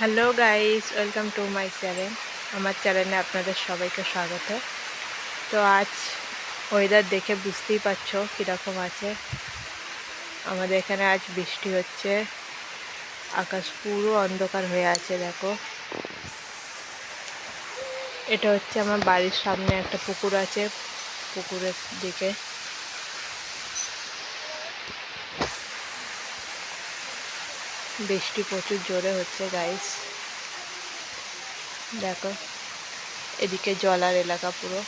Hello guys, welcome to my channel. আমার চ্যানেলে আপনাদের সবাইকে স্বাগত। তো আজ ওয়েদার দেখে বুঝতেই পারছো কীরকম আছে। আমাদের এখানে আজ বৃষ্টি হচ্ছে, আকাশ পুরো অন্ধকার হয়ে আছে। দেখো, এটা হচ্ছে আমার বাড়ির সামনে একটা পুকুর আছে, পুকুরের দিকে বৃষ্টি প্রচুর জোরে হচ্ছে গাইস। দেখো, এদিকে জলার এলাকা পুরো।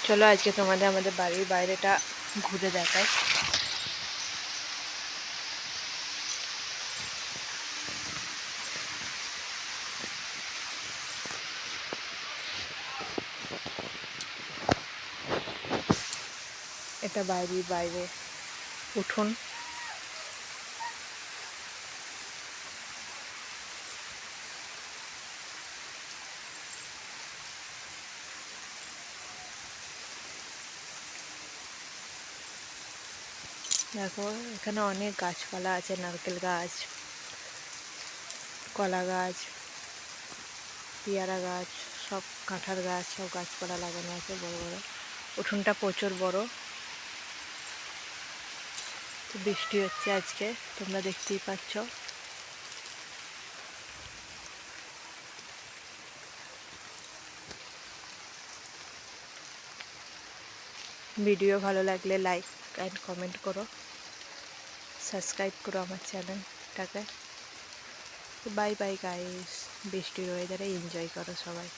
চলো আজকে তোমাদের আমাদের বাড়ির বাইরেটা ঘুরে দেখাই। এটা বাড়ির বাইরে উঠোন। দেখো, এখানে অনেক গাছপালা আছে, নারকেল গাছ, কলা গাছ, পেয়ারা গাছ, সব কাঁঠাল গাছ, সব গাছপালা লাগানো আছে বড় বড়। উঠোনটা প্রচুর বড়। তো বৃষ্টি হচ্ছে আজকে, তোমরা দেখতেই পাচ্ছ। ভিডিও ভালো লাগলে লাইক অ্যান্ড কমেন্ট করো, সাবস্ক্রাইব করো আমার চ্যানেলটাকে। বাই বাই গাইস, বৃষ্টির ওয়েদারে এনজয় করো সবাই।